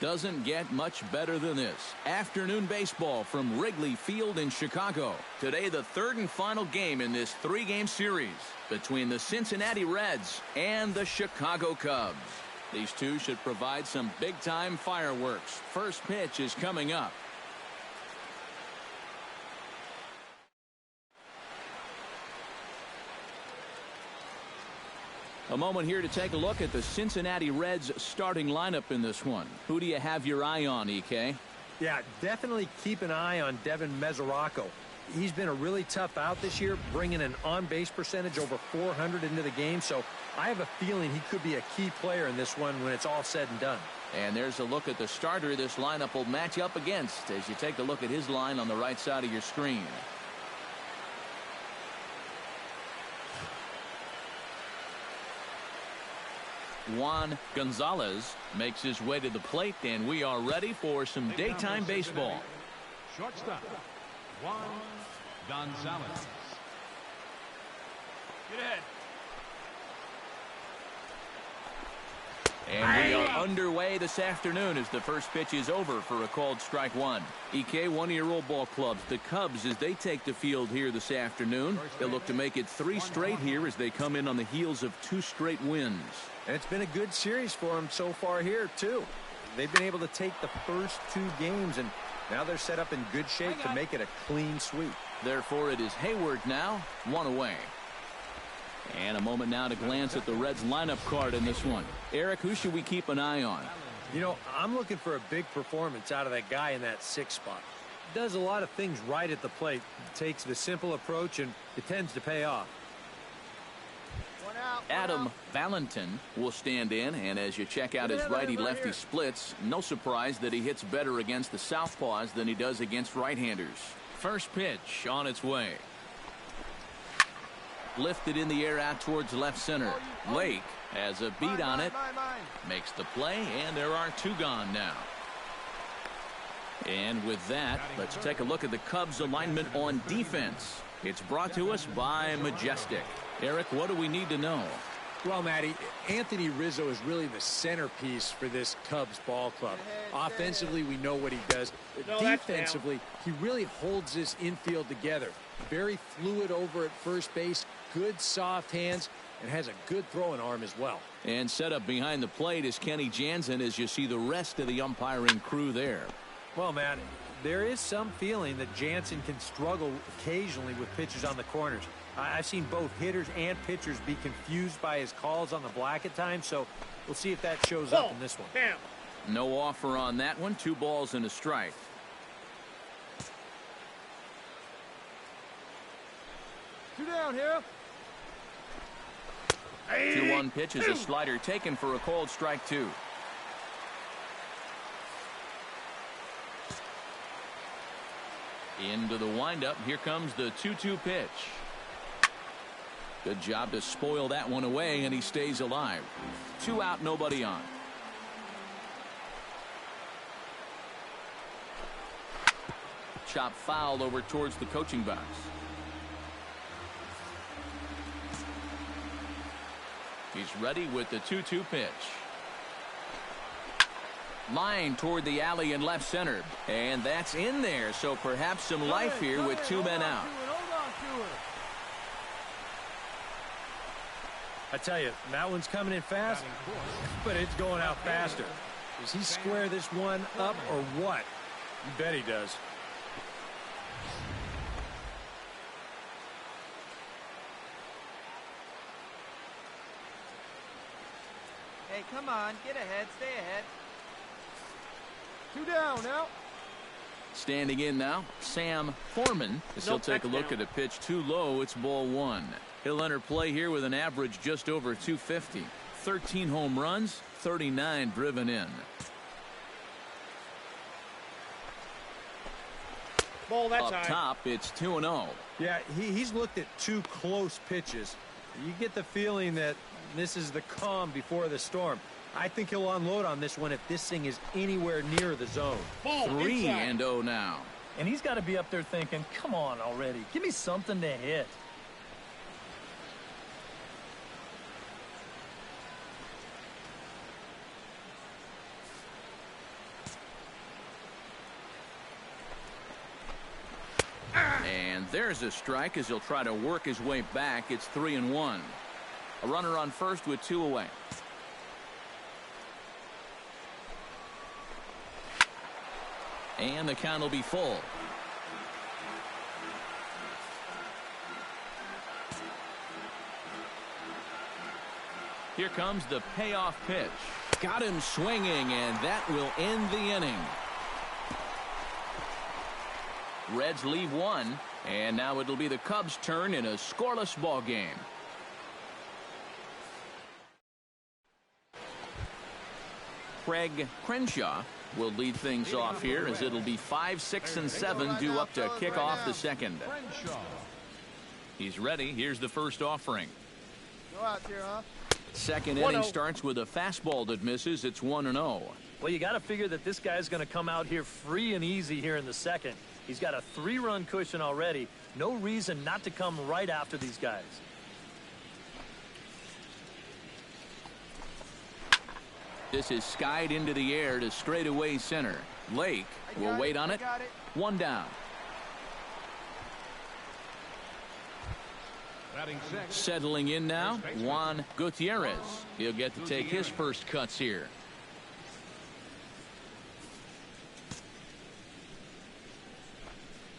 Doesn't get much better than this. Afternoon baseball from Wrigley Field in Chicago. Today, the third and final game in this three-game series between the Cincinnati Reds and the Chicago Cubs. These two should provide some big-time fireworks. First pitch is coming up. A moment here to take a look at the Cincinnati Reds starting lineup in this one. Who do you have your eye on, EK? Yeah, definitely keep an eye on Devin Mesoraco. He's been a really tough out this year, bringing an on-base percentage over 400 into the game, so I have a feeling he could be a key player in this one when it's all said and done. And there's a look at the starter this lineup will match up against as you take a look at his line on the right side of your screen. Juan Gonzalez makes his way to the plate, and we are ready for some daytime baseball. Shortstop, Juan Gonzalez. Get ahead. And we are underway this afternoon as the first pitch is over for a called strike one. EK, one-year-old ball clubs, the Cubs, as they take the field here this afternoon. They'll look to make it 3 straight here as they come in on the heels of 2 straight wins. And it's been a good series for them so far here, too. They've been able to take the first 2 games, and now they're set up in good shape to make it a clean sweep. Therefore, it is Hayward now, 1 away. And a moment now to glance at the Reds lineup card in this one. Eric, who should we keep an eye on? You know, I'm looking for a big performance out of that guy in that 6th spot. Does a lot of things right at the plate. Takes the simple approach, and it tends to pay off. Adam Valentin will stand in, and as you check out his righty-lefty splits, no surprise that he hits better against the southpaws than he does against right-handers. First pitch on its way. Lifted in the air out towards left center. Lake has a beat on it. Makes the play, and there are 2 gone now. And with that, let's take a look at the Cubs alignment on defense. It's brought to us by Majestic. Eric, what do we need to know? Well, Matty, Anthony Rizzo is really the centerpiece for this Cubs ball club. Offensively, we know what he does. Defensively, he really holds this infield together. Very fluid over at first base, good soft hands, and has a good throwing arm as well. And set up behind the plate is Kenny Jansen as you see the rest of the umpiring crew there. Well, man, there is some feeling that Jansen can struggle occasionally with pitches on the corners. I've seen both hitters and pitchers be confused by his calls on the black at times, so we'll see if that shows up in this one. Bam. No offer on that one. 2 balls and a strike. Two down here. 2-1 pitch is a slider taken for a called strike 2. Into the windup. Here comes the 2-2 pitch. Good job to spoil that one away, and he stays alive. 2 out, nobody on. Chop foul over towards the coaching box. He's ready with the 2-2 pitch. Line toward the alley in left center. And that's in there, so perhaps some life here with 2 men out. I tell you, that one's coming in fast, but it's going out faster. Does he square this one up or what? You bet he does. Hey, come on, get ahead, stay ahead. 2 down now. Standing in now, Sam Foreman. As he'll take a look at a pitch too low. It's ball 1. He'll enter play here with an average just over 250. 13 home runs, 39 driven in. Ball that Up time. top, it's 2-0. Yeah, he's looked at 2 close pitches. You get the feeling that this is the calm before the storm. I think he'll unload on this one if this thing is anywhere near the zone. 3-0 now. And he's got to be up there thinking, come on already. Give me something to hit. There's a strike as he'll try to work his way back. It's 3-1. A runner on first with 2 away. And the count will be full. Here comes the payoff pitch. Got him swinging, and that will end the inning. Reds leave 1, and now it'll be the Cubs' turn in a scoreless ball game. Craig Crenshaw will lead things off here as it'll be 5, 6, and 7 due up to kick off the second. He's ready. Here's the first offering. Go out here, huh? Second inning starts with a fastball that misses. It's 1-0. Well, you got to figure that this guy's going to come out here free and easy here in the second. He's got a 3-run cushion already. No reason not to come right after these guys. This is skied into the air to straightaway center. Lake will wait on it. 1 down. Settling in now, Juan Gutierrez. He'll get to take his first cuts here.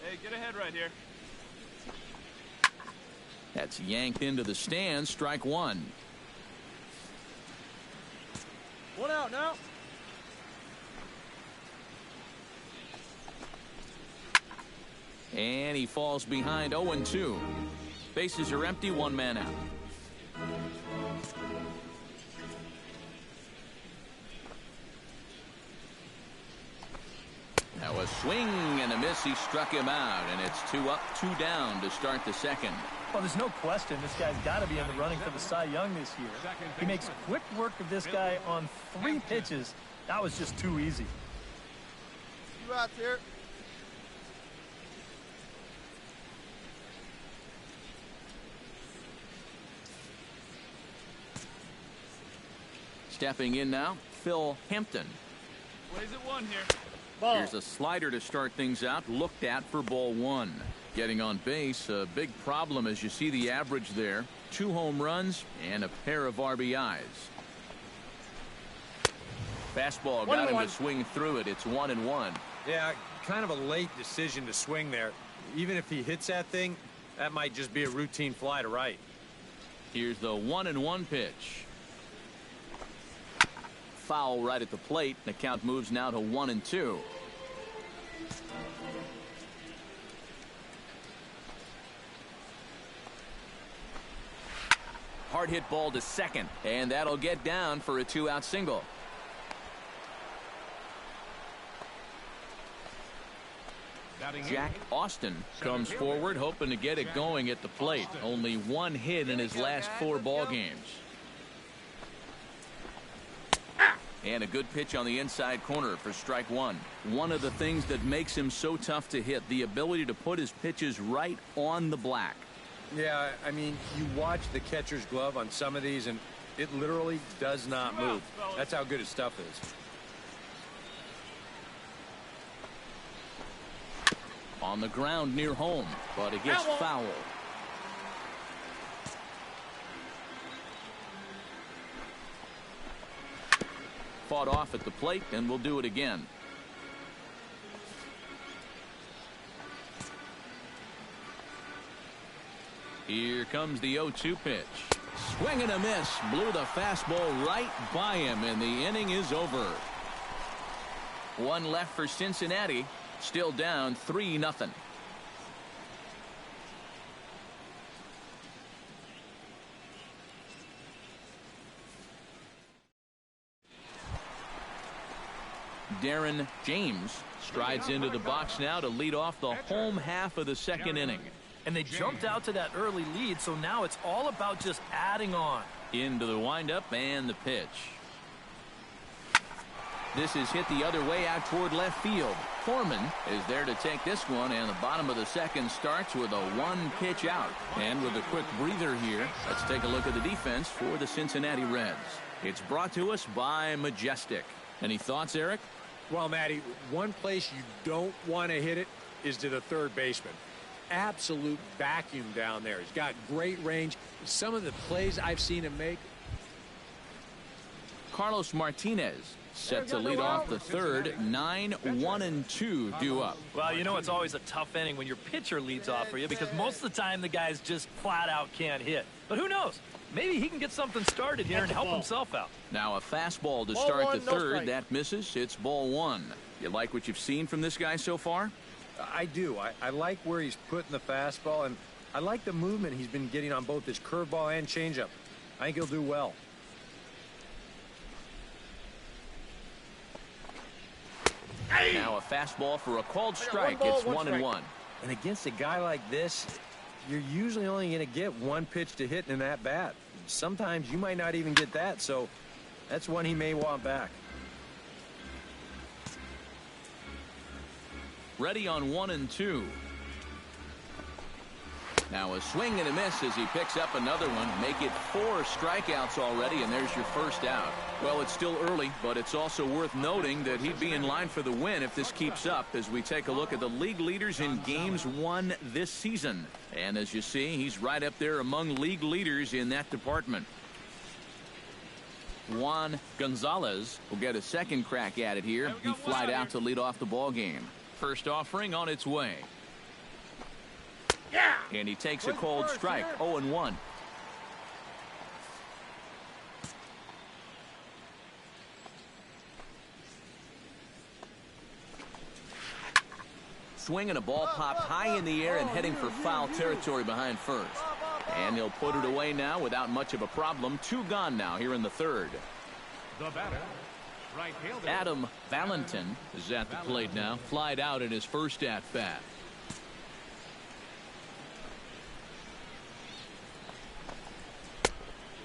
Hey, get ahead right here. That's yanked into the stands. Strike 1. 1 out now. And he falls behind 0-2. Bases are empty, 1 man out. Now a swing and a miss. He struck him out, and it's 2 up, 2 down to start the second. Well, there's no question this guy's got to be in the running for the Cy Young this year. He makes quick work of this guy on 3 pitches. That was just too easy. 2 outs here. Stepping in now, Phil Hampton. Plays it 1 here. Ball. Here's a slider to start things out, looked at for ball 1. Getting on base, a big problem as you see the average there. 2 home runs and a pair of RBIs. Fastball got him to swing through it. It's 1-1. Yeah, kind of a late decision to swing there. Even if he hits that thing, that might just be a routine fly to right. Here's the 1-1 pitch. Foul right at the plate. The count moves now to 1-2. Hard hit ball to second, and that'll get down for a 2-out single. Jack Austin comes forward hoping to get it going at the plate. Only 1 hit in his last 4 ball games. And a good pitch on the inside corner for strike 1. One of the things that makes him so tough to hit, the ability to put his pitches right on the black. Yeah, I mean, you watch the catcher's glove on some of these, and it literally does not move. That's how good his stuff is. On the ground near home, but it gets foul. Fought off at the plate, and we'll do it again. Here comes the 0-2 pitch. Swing and a miss. Blew the fastball right by him, and the inning is over. 1 left for Cincinnati. Still down 3-0. Darren James strides into the box now to lead off the home half of the second inning. And they jumped out to that early lead, so now it's all about just adding on. Into the windup and the pitch. This is hit the other way out toward left field. Foreman is there to take this one, and the bottom of the second starts with a 1-pitch out. And with a quick breather here, let's take a look at the defense for the Cincinnati Reds. It's brought to us by Majestic. Any thoughts, Eric? Well, Matty, one place you don't want to hit it is to the third baseman. absolute vacuum down there. He's got great range. Some of the plays I've seen him make. Carlos Martinez set to lead off the third. 9-1-2 due up. Well, you know it's always a tough inning when your pitcher leads off for you because most of the time the guys just flat out can't hit. But who knows? Maybe he can get something started here and help himself out. Now a fastball to start the third. That misses. It's ball one. You like what you've seen from this guy so far? I do. I like where he's putting the fastball, and I like the movement he's been getting on both his curveball and changeup. I think he'll do well. Now a fastball for a called strike. It's 1-1. And against a guy like this, you're usually only going to get one pitch to hit in that bat. Sometimes you might not even get that, so that's one he may want back. Ready on 1-2. Now a swing and a miss as he picks up another one. Make it 4 strikeouts already, and there's your first out. Well, it's still early, but it's also worth noting that he'd be in line for the win if this keeps up as we take a look at the league leaders in games won this season. And as you see, he's right up there among league leaders in that department. Juan Gonzalez will get a second crack at it here. He flied out to lead off the ball game. First offering on its way. Yeah. And he takes a cold strike. 0-1. Swing and a ball popped high in the air and heading for foul territory behind first. And he'll put it away now without much of a problem. 2 gone now here in the third. The batter, right fielder Adam Valentin is at the plate now. Flied out in his first at bat.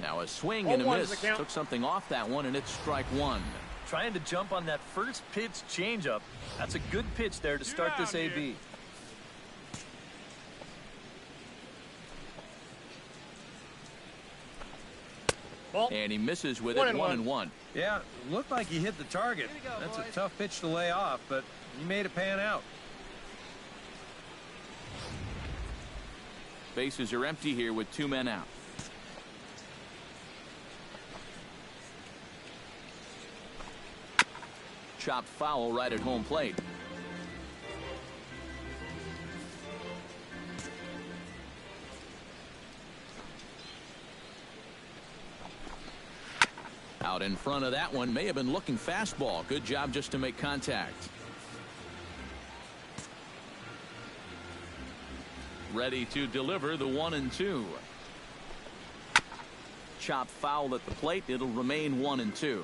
Now a swing and a miss. Took something off that one, and it's strike one. Trying to jump on that first pitch changeup. That's a good pitch there to start this AB. And he misses with it. 1-1. Yeah, looked like he hit the target. That's a tough pitch to lay off, but he made it pan out. Bases are empty here with 2 men out. Chopped foul right at home plate. Out in front of that one. May have been looking fastball. Good job just to make contact. Ready to deliver the 1-2. Chopped foul at the plate. It'll remain 1-2.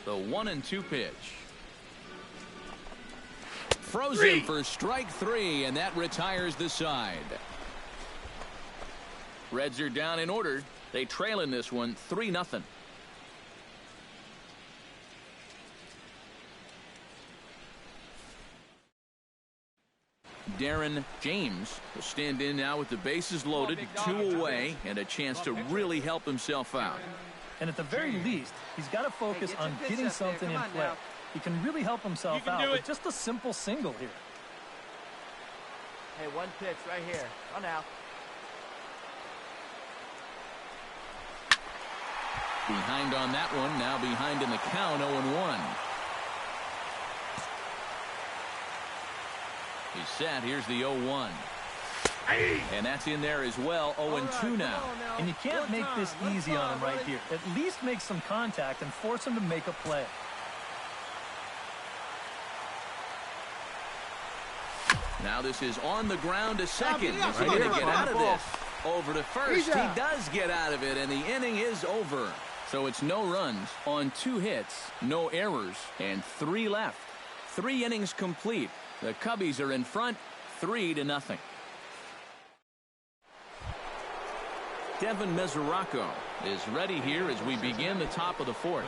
The 1-2 pitch. Frozen for strike 3, and that retires the side. Reds are down in order. They trail in this one 3-0. Darren James will stand in now with the bases loaded, 2 away, and a chance to really help himself out. And at the very least, he's got to focus on getting something in play. He can really help himself out with just a simple single here. Hey, one pitch right here. Oh, now. Behind on that one. Now behind in the count. 0-1. He's set. Here's the 0-1. And that's in there as well. 0-2 now. And you can't make this easy on him right here. At least make some contact and force him to make a play. Now this is on the ground to second. Is he going to get out of this? Over to first. He does get out of it, and the inning is over. So it's no runs on 2 hits, no errors, and 3 left. 3 innings complete. The Cubbies are in front 3-0. Devin Mesoraco is ready here as we begin the top of the 4th.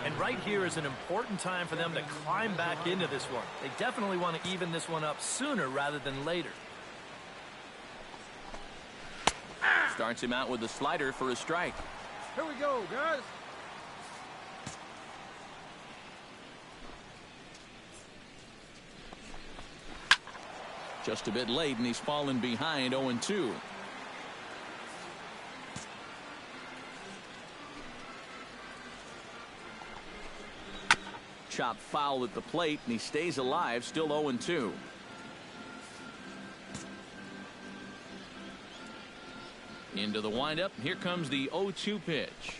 And right here is an important time for them to climb back into this one. They definitely want to even this one up sooner rather than later. Starts him out with a slider for a strike. Here we go, guys. Just a bit late, and he's fallen behind 0-2. Chop foul at the plate, and he stays alive, still 0-2. Into the windup. Here comes the 0-2 pitch.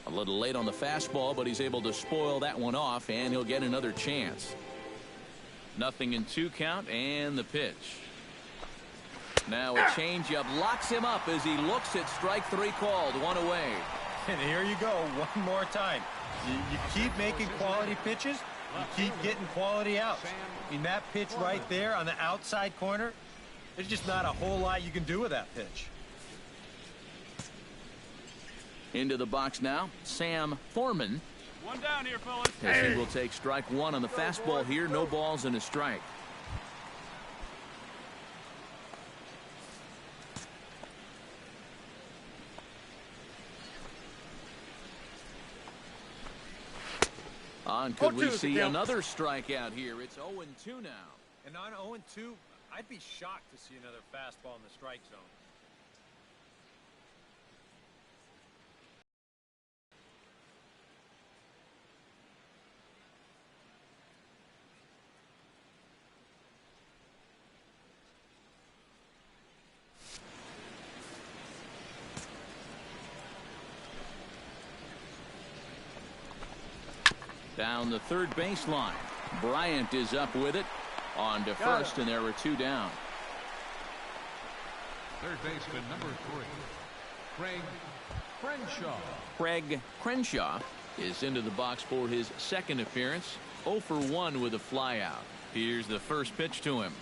A little late on the fastball, but he's able to spoil that one off, and he'll get another chance. 0-2 count, and the pitch. Now a changeup locks him up as he looks at strike 3 called. 1 away. And here you go, one more time. You keep making quality pitches, you keep getting quality outs. I mean, that pitch right there on the outside corner, there's just not a whole lot you can do with that pitch. Into the box now, Sam Foreman. One down here, fellas. As he will take strike 1 on the fastball here. No balls and a strike. Could we see another strikeout here? It's 0-2 now. And on 0-2, I'd be shocked to see another fastball in the strike zone. Down the third baseline. Bryant is up with it. On to first, and there were 2 down. Third baseman number 3, Craig Crenshaw. Craig Crenshaw is into the box for his second appearance. 0 for 1 with a flyout. Here's the first pitch to him.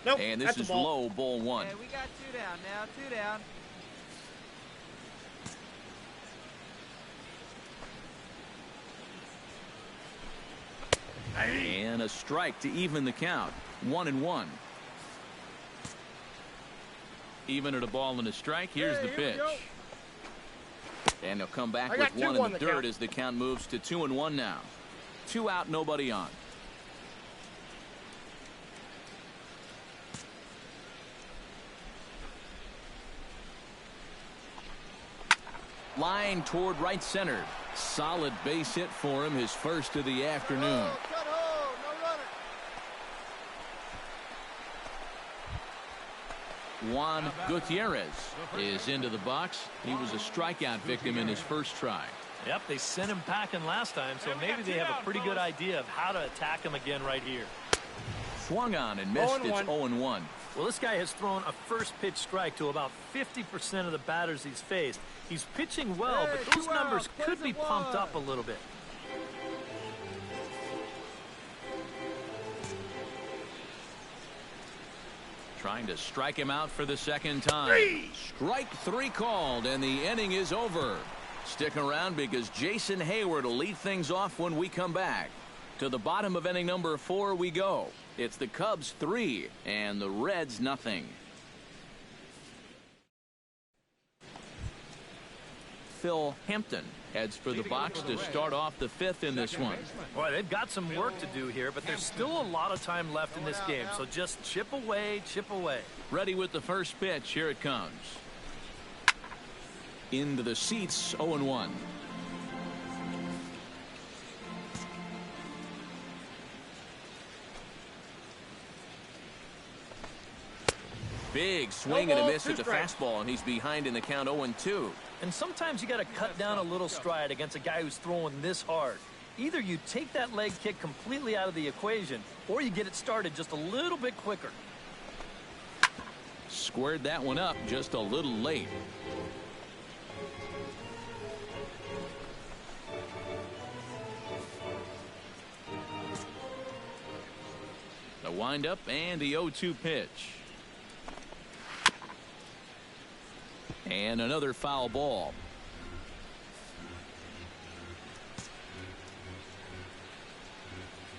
Nope, and this is low, ball 1. Hey, we got 2 down now, 2 down. And a strike to even the count. 1-1. Even at a ball and a strike. Here's the pitch. And they'll come back with 1 in the dirt as the count moves to 2-1 now. 2 out, nobody on. Line toward right center. Solid base hit for him, his first of the afternoon. Juan Gutierrez is into the box. He was a strikeout victim in his first try. Yep, they sent him packing last time, so maybe they have a pretty good idea of how to attack him again right here. Swung on and missed. It's 0-1. Well, this guy has thrown a first pitch strike to about 50% of the batters he's faced. He's pitching well, but those numbers could be pumped up a little bit. Trying to strike him out for the second time. Strike 3 called, and the inning is over. Stick around because Jason Hayward will lead things off when we come back. To the bottom of inning number 4 we go. It's the Cubs 3 and the Reds nothing. Phil Hampton heads for the box to start off the 5th in this one. Boy, they've got some work to do here, but there's still a lot of time left in this game, so just chip away, chip away. Ready with the first pitch. Here it comes. Into the seats. 0-1. Big swing and a miss at the fastball, and he's behind in the count. 0-2. And sometimes you got to cut down a little stride against a guy who's throwing this hard. Either you take that leg kick completely out of the equation, or you get it started just a little bit quicker. Squared that one up just a little late. The windup and the 0-2 pitch. And another foul ball.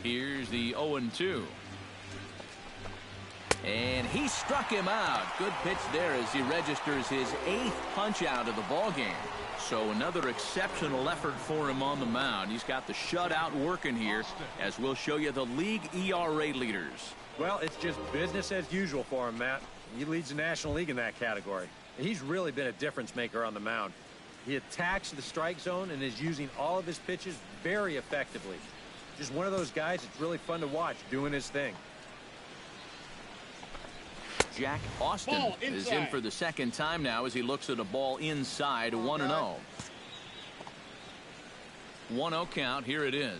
Here's the 0-2. And he struck him out. Good pitch there as he registers his 8th punch out of the ball game. So another exceptional effort for him on the mound. He's got the shutout working here, as we'll show you the league ERA leaders. Well, it's just business as usual for him, Matt. He leads the National League in that category. He's really been a difference maker on the mound. He attacks the strike zone and is using all of his pitches very effectively. Just one of those guys that's really fun to watch doing his thing. Jack Austin is in for the second time now as he looks at a ball inside. 1-0. 1-0 count. Here it is.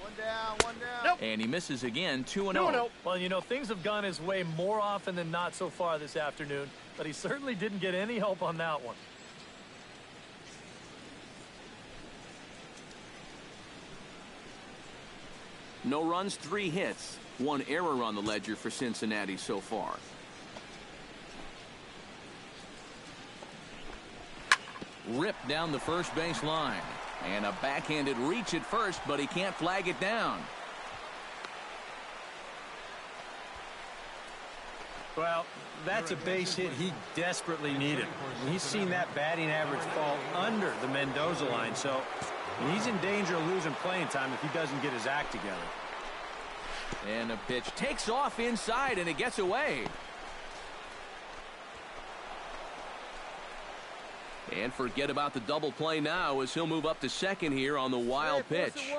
One down, one down. Nope. And he misses again. 2-0. Well, you know, things have gone his way more often than not so far this afternoon, but he certainly didn't get any help on that one. No runs, 3 hits. 1 error on the ledger for Cincinnati so far. Ripped down the first base line. And a backhanded reach at first, but he can't flag it down. Well, that's a base hit he desperately needed. He's seen that batting average fall under the Mendoza line, so he's in danger of losing playing time if he doesn't get his act together. And the pitch takes off inside, and it gets away. And forget about the double play now as he'll move up to second here on the wild pitch.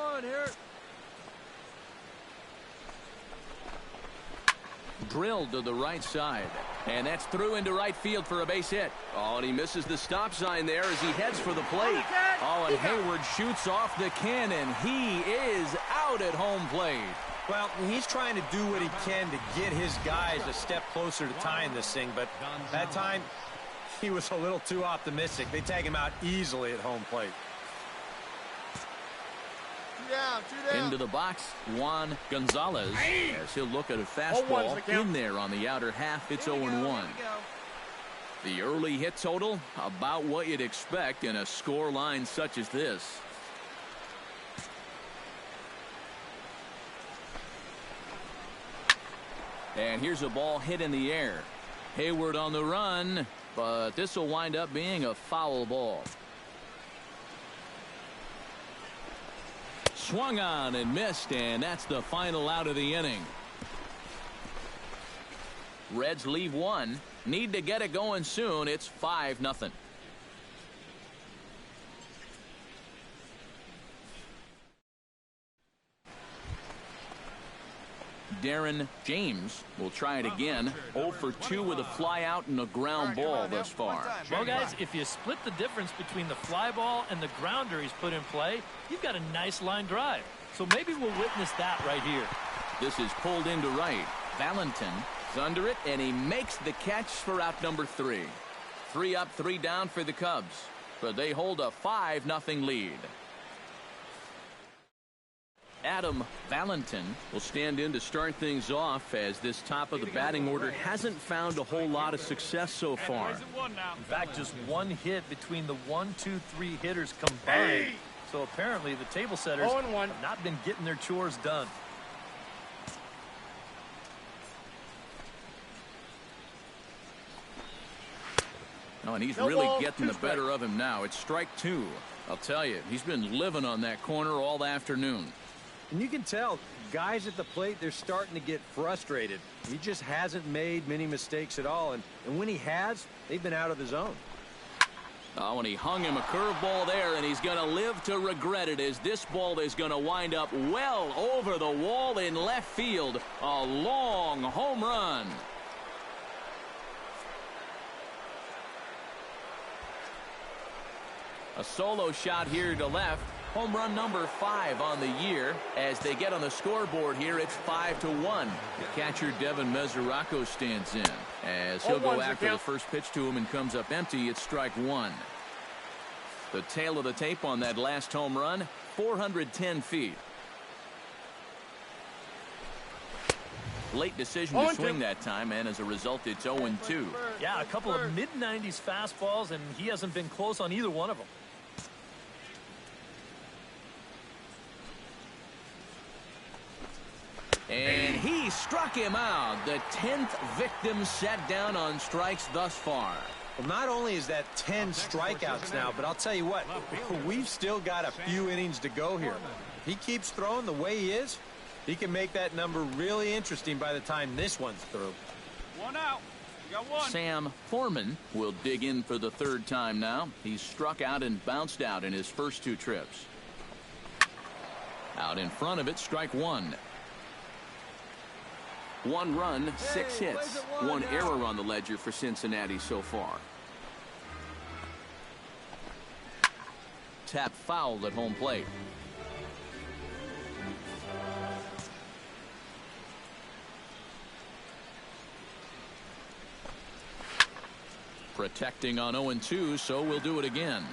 Drilled to the right side. And that's through into right field for a base hit. Oh, and he misses the stop sign there as he heads for the plate. Oh, and Hayward shoots off the cannon. He is out at home plate. Well, he's trying to do what he can to get his guys a step closer to tying this thing, but that time he was a little too optimistic. They tag him out easily at home plate. Two down. Into the box, Juan Gonzalez, as he'll look at a fastball in there on the outer half. It's 0-1. The early hit total, about what you'd expect in a score line such as this. And here's a ball hit in the air. Hayward on the run, but this will wind up being a foul ball. Swung on and missed, and that's the final out of the inning. Reds leave one. Need to get it going soon. It's 5-0. Darren James will try it again. 0 for 2 with a fly out and a ground ball thus far. Well, guys, if you split the difference between the fly ball and the grounder he's put in play, you've got a nice line drive. So maybe we'll witness that right here. This is pulled into right. Valentin is under it, and he makes the catch for out number 3. 3 up, 3 down for the Cubs, but they hold a 5-0 lead. Adam Valentin will stand in to start things off, as this top of the batting order hasn't found a whole lot of success so far. In fact, just 1 hit between the 1, 2, 3 hitters combined. So apparently the table setters have not been getting their chores done. Oh, and he's really getting the better of him now. It's strike 2. I'll tell you, he's been living on that corner all afternoon. And you can tell guys at the plate, they're starting to get frustrated. He just hasn't made many mistakes at all, and when he has, they've been out of the zone. Oh, and he hung him a curveball there, and he's going to live to regret it, as this ball is going to wind up well over the wall in left field. A long home run. A solo shot here to left. Home run number 5 on the year. As they get on the scoreboard here, it's 5-1. The catcher Devin Mesoraco stands in, as he'll go after the first pitch to him and comes up empty. It's strike 1. The tail of the tape on that last home run, 410 feet. Late decision to swing that time, and as a result, it's 0-2. Yeah, a couple of mid-90s fastballs, and he hasn't been close on either one of them. And he struck him out. The 10th victim set down on strikes thus far. Well, not only is that 10 strikeouts now, but I'll tell you what, we've still got a few innings to go here. If he keeps throwing the way he is, he can make that number really interesting by the time this one's through. One out. You got one. Sam Foreman will dig in for the third time now. He's struck out and bounced out in his first 2 trips. Out in front of it, strike 1. 1 run, 6 hits. 1 error on the ledger for Cincinnati so far. Tap foul at home plate. Protecting on 0-2, so we'll do it again.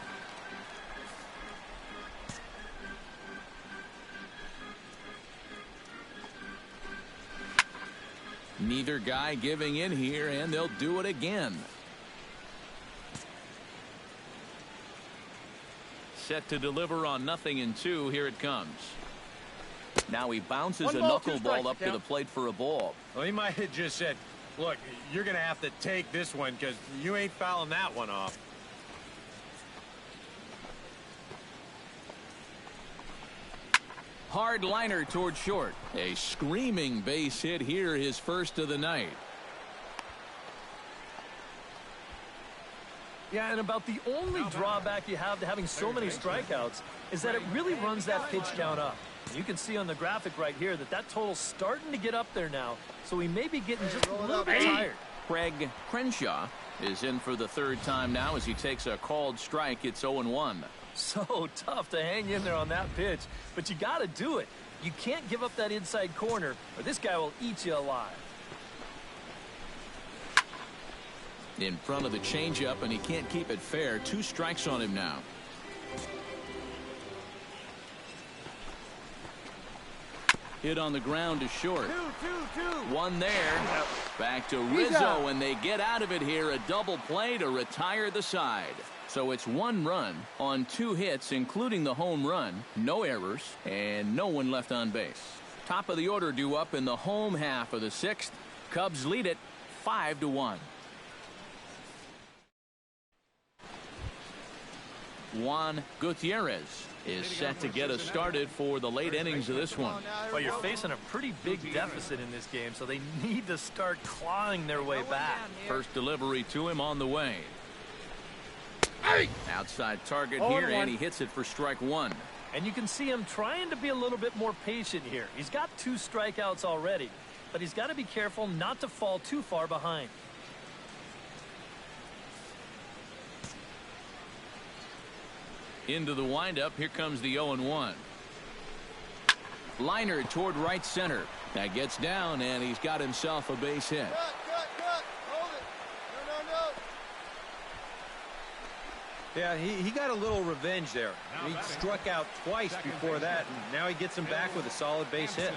Neither guy giving in here, and they'll do it again. Set to deliver on 0-2. Here it comes. Now he bounces a knuckleball up to the plate for a ball. Well, he might have just said, look, you're going to have to take this one because you ain't fouling that one off. Hard liner toward short. A screaming base hit here, his first of the night. Yeah, and about the only drawback you have to having so many strikeouts is that it really runs that pitch count up. You can see on the graphic right here that that total's starting to get up there now, so he may be getting just a little bit tired. Craig Crenshaw is in for the third time now as he takes a called strike. It's 0-1. So tough to hang in there on that pitch, but you got to do it. You can't give up that inside corner, or this guy will eat you alive. In front of the changeup, and he can't keep it fair. 2 strikes on him now. Hit on the ground to short. 1 there. Back to Rizzo, and they get out of it here. A double play to retire the side. So it's 1 run on 2 hits, including the home run. No errors, and no one left on base. Top of the order due up in the home half of the 6th. Cubs lead it 5-1. Juan Gutierrez is set to get us started for the late innings of this one. Well, you're facing a pretty big deficit in this game, so they need to start clawing their way back. First delivery to him on the way. Outside target here, and he hits it for strike 1. And you can see him trying to be a little bit more patient here. He's got 2 strikeouts already, but he's got to be careful not to fall too far behind. Into the windup. Here comes the 0-1. Liner toward right center. That gets down, and he's got himself a base hit. Cut. Hold it. No. Yeah, he got a little revenge there. He struck out twice before that, and now he gets him back with a solid base hit.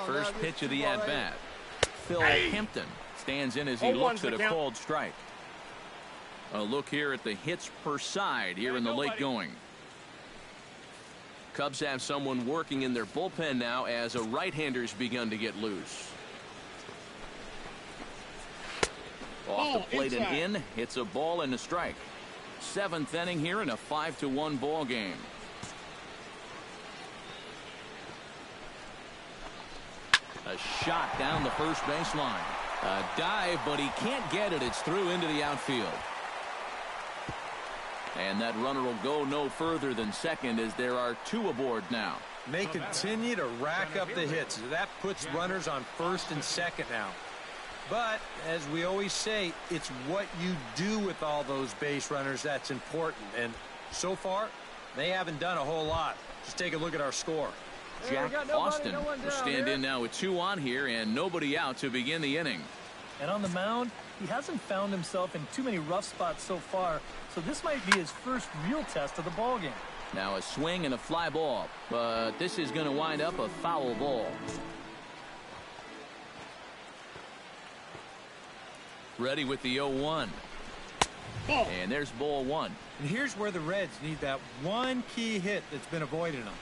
First pitch of the at-bat. Phil Hampton stands in as he looks at a called strike. A look here at the hits per side here in the late going. Cubs have someone working in their bullpen now as a right-hander's begun to get loose. Off the plate and in. Hits a ball and a strike. 7th inning here in a 5-1 ball game. A shot down the first baseline. A dive, but he can't get it. It's through into the outfield. And that runner will go no further than second as there are 2 aboard now. They continue to rack up the hits. That puts runners on first and second now. But, as we always say, it's what you do with all those base runners that's important. And so far, they haven't done a whole lot. Just take a look at our score. Jack Austin will stand in now with 2 on here and nobody out to begin the inning. And on the mound, he hasn't found himself in too many rough spots so far, so this might be his first real test of the ballgame. Now a swing and a fly ball, but this is going to wind up a foul ball. Ready with the 0-1. And there's ball 1. And here's where the Reds need that one key hit that's been avoiding them.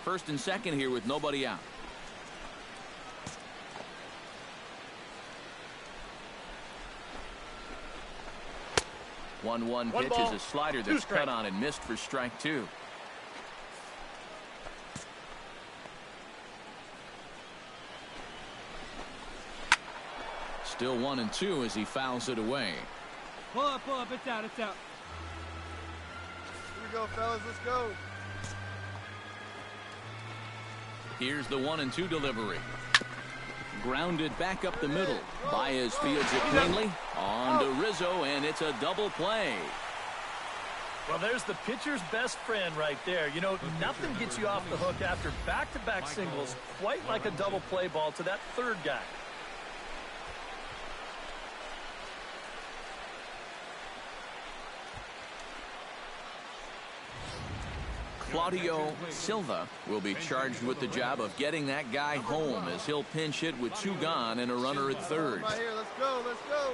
First and second here with nobody out. One pitch is a slider that's cut on and missed for strike two. Still 1-2 as he fouls it away. Pull up, it's out, it's out. Here we go, fellas, let's go. Here's the 1-2 delivery. Grounded back up the middle. Baez fields it cleanly. On to Rizzo, and it's a double play. Well, there's the pitcher's best friend right there. You know, nothing gets you off the hook after back-to-back singles, quite like a double play ball to that third guy. Claudio Silva will be charged with the job of getting that guy home as he'll pinch hit with two gone and a runner at third. Right here, let's go, let's go.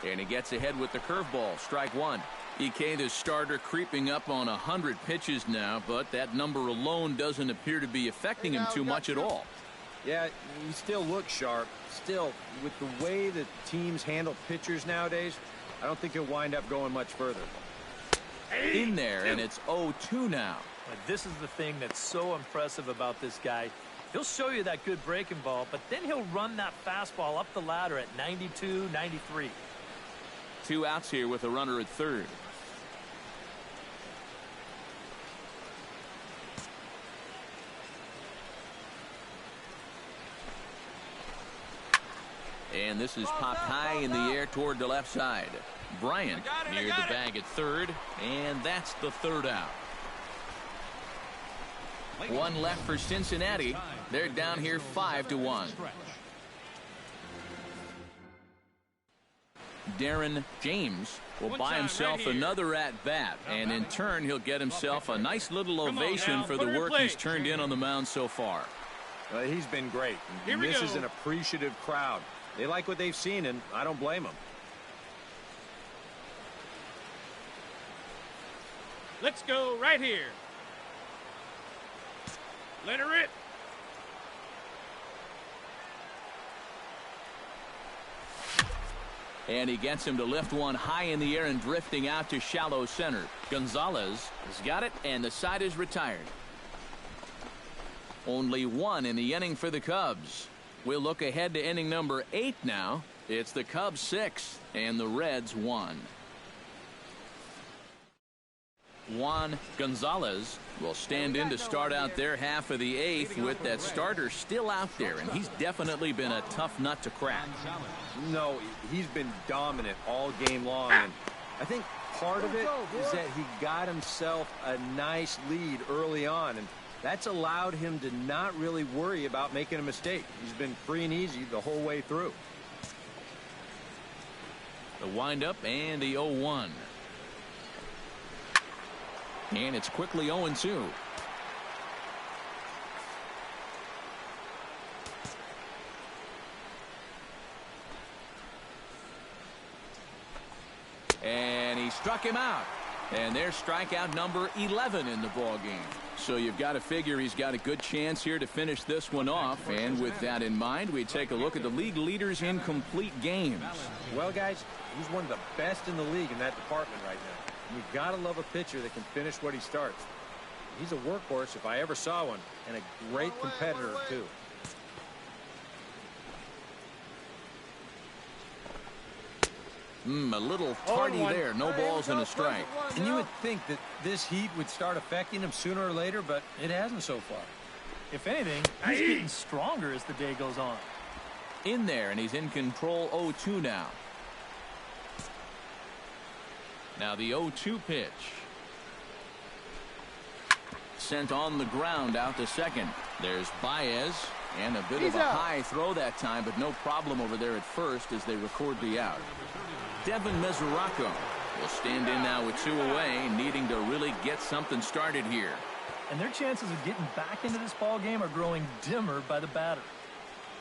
And he gets ahead with the curveball, strike one. Ikeda's starter creeping up on 100 pitches now, but that number alone doesn't appear to be affecting him too much at all. Yeah, he still looks sharp. Still, with the way that teams handle pitchers nowadays, I don't think he'll wind up going much further. In there, and it's 0-2 now. This is the thing that's so impressive about this guy. He'll show you that good breaking ball, but then he'll run that fastball up the ladder at 92, 93. 2 outs here with a runner at third. And this is popped high in the air toward the left side. Bryant near the bag at third, and that's the third out. One left for Cincinnati. They're down here 5-1. Darren James will buy himself another at-bat, and in turn he'll get himself a nice little ovation for the work he's turned in on the mound so far. He's been great. This is an appreciative crowd. They like what they've seen, and I don't blame them. Let's go right here. Let her rip. And he gets him to lift one high in the air and drifting out to shallow center. Gonzalez has got it, and the side is retired. Only one in the inning for the Cubs. We'll look ahead to inning number 8 now. It's the Cubs 6 and the Reds 1. Juan Gonzalez will stand in to start out their half of the 8th with that starter still out there, and he's definitely been a tough nut to crack. No, he's been dominant all game long, and I think part of it is that he got himself a nice lead early on, and that's allowed him to not really worry about making a mistake. He's been free and easy the whole way through. The windup and the 0-1. And it's quickly 0-2. And he struck him out. And there's strikeout number 11 in the ball game. So you've got to figure he's got a good chance here to finish this one off. And with that in mind, we take a look at the league leaders in complete games. Well, guys, he's one of the best in the league in that department right now. And you've got to love a pitcher that can finish what he starts. He's a workhorse if I ever saw one, and a great competitor, too. A little tardy there. No balls and a strike. And you would think that this heat would start affecting him sooner or later, but it hasn't so far. If anything, he's getting stronger as the day goes on. In there, and he's in control. 0-2 now. Now the 0-2 pitch. Sent on the ground out to second. There's Baez, and a bit of a high throw that time, but no problem over there at first as they record the out. Devin Mesoraco will stand in now with 2 away, needing to really get something started here. And their chances of getting back into this ball game are growing dimmer by the batter.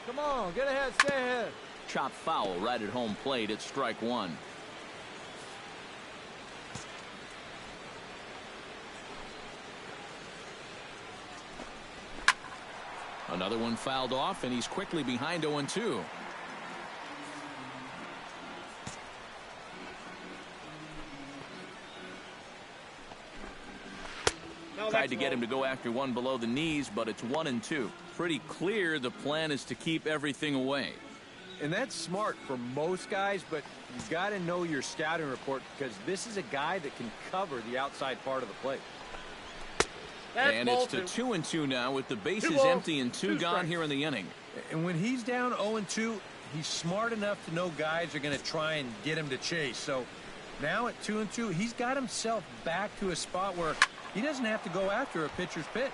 Come on, get ahead, stay ahead. Chop foul right at home plate. It's strike one. Another one fouled off, and he's quickly behind 0-2. Tried to get him to go after one below the knees, but it's 1-2. Pretty clear the plan is to keep everything away. And that's smart for most guys, but you've got to know your scouting report because this is a guy that can cover the outside part of the plate. And it's to 2-2 now with the bases empty and two gone here in the inning. And when he's down 0-2, he's smart enough to know guys are going to try and get him to chase. So now at 2-2, he's got himself back to a spot where he doesn't have to go after a pitcher's pitch.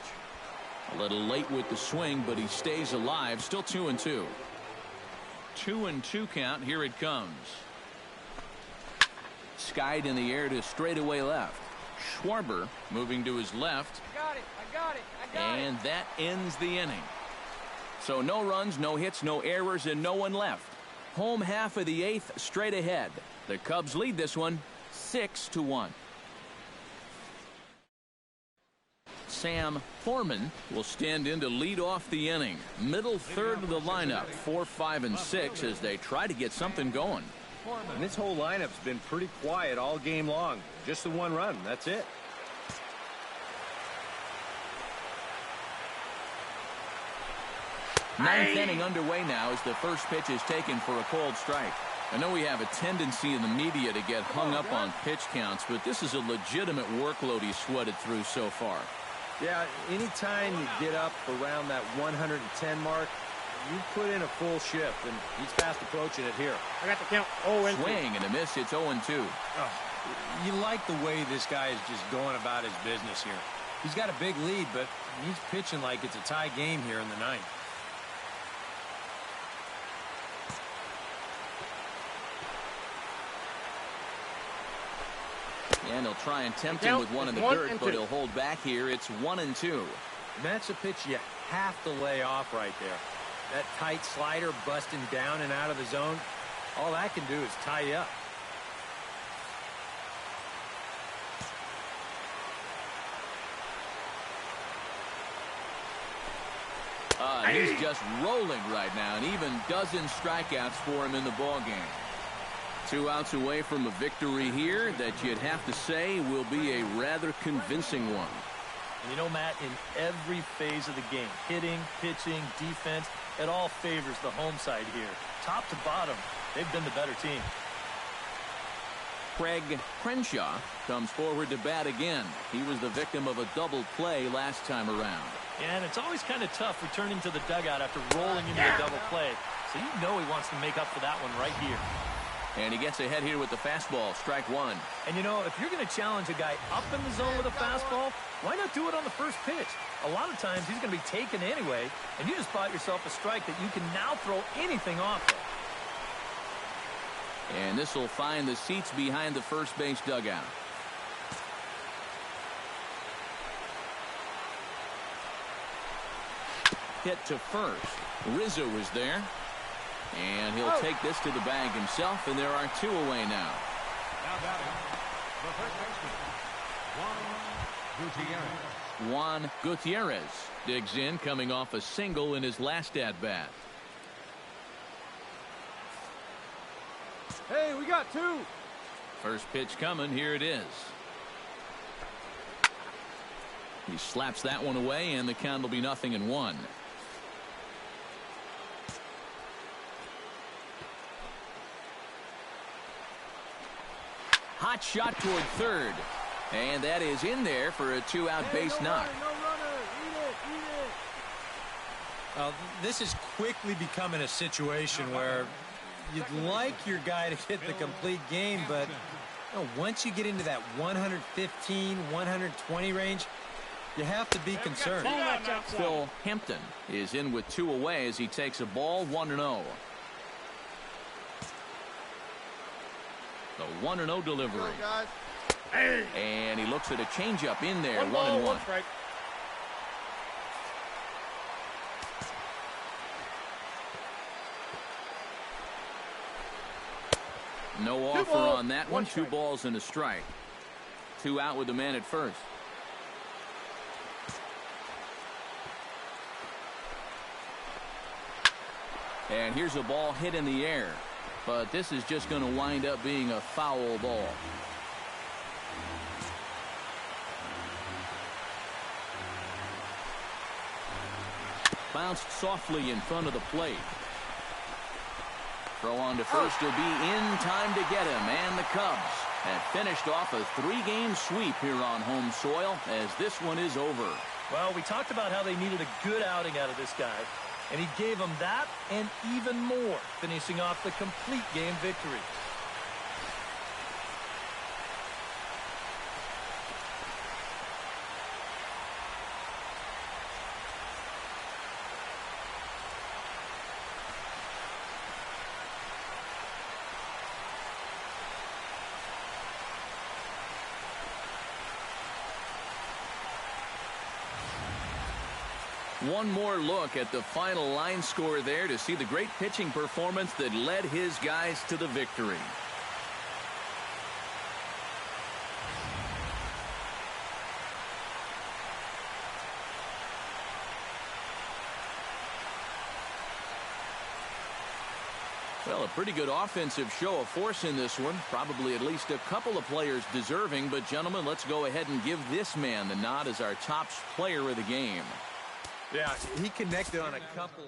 A little late with the swing, but he stays alive. Still 2-2. 2-2 count. Here it comes. Skied in the air to straightaway left. Schwarber moving to his left. I got it. And that ends the inning. So no runs, no hits, no errors, and no one left. Home half of the eighth straight ahead. The Cubs lead this one 6-1. Sam Foreman will stand in to lead off the inning. Middle third of the lineup, 4, 5, and 6 as they try to get something going. And this whole lineup's been pretty quiet all game long. Just the one run. That's it. Ninth inning underway now as the first pitch is taken for a called strike. I know we have a tendency in the media to get hung up on pitch counts, but this is a legitimate workload he's sweated through so far. Yeah, anytime you get up around that 110 mark, you put in a full shift, and he's fast approaching it here. I got the count. 0-2. Swing and a miss. It's 0-2. Oh, you like the way this guy is just going about his business here. He's got a big lead, but he's pitching like it's a tie game here in the ninth. And he'll try and tempt him with one in the dirt, but he'll hold back here. It's 1-2. And that's a pitch you have to lay off right there. That tight slider busting down and out of the zone, all that can do is tie you up. He's just rolling right now, and even dozen strikeouts for him in the ballgame. 2 outs away from a victory here that you'd have to say will be a rather convincing one. You know, Matt, in every phase of the game, hitting, pitching, defense, it all favors the home side here. Top to bottom, they've been the better team. Craig Crenshaw comes forward to bat again. He was the victim of a double play last time around. And it's always kind of tough returning to the dugout after rolling into a double play. So you know he wants to make up for that one right here. And he gets ahead here with the fastball, strike one. And you know, if you're going to challenge a guy up in the zone with a fastball, why not do it on the first pitch? A lot of times he's going to be taken anyway, and you just bought yourself a strike that you can now throw anything off of. And this will find the seats behind the first base dugout. Hit to first. Rizzo is there. And he'll take this to the bag himself, and there are 2 away now. Now batting, the first baseman, Juan Gutierrez digs in, coming off a single in his last at-bat. Hey, we got 2. First pitch coming. Here it is. He slaps that one away, and the count will be 0-1. Hot shot toward third. And that is in there for a 2-out base knock. No runner. Eat it. This is quickly becoming a situation where you'd like your guy to get the complete game, but once you get into that 115, 120 range, you have to be concerned. Phil Hampton is in with 2 away as he takes a ball, 1-0. The 1-0 delivery. And he looks at a changeup in there, 1-1. No offer on that one. 2 balls and a strike. 2 out with the man at first. And here's a ball hit in the air. But this is just going to wind up being a foul ball. Bounced softly in front of the plate. Throw on to first will be in time to get him. And the Cubs have finished off a 3-game sweep here on home soil as this one is over. Well, we talked about how they needed a good outing out of this guy. And he gave them that and even more, finishing off the complete game victory. One more look at the final line score there to see the great pitching performance that led his guys to the victory. Well, a pretty good offensive show of force in this one. Probably at least a couple of players deserving. But, gentlemen, let's go ahead and give this man the nod as our top player of the game. Yeah, he connected on a couple.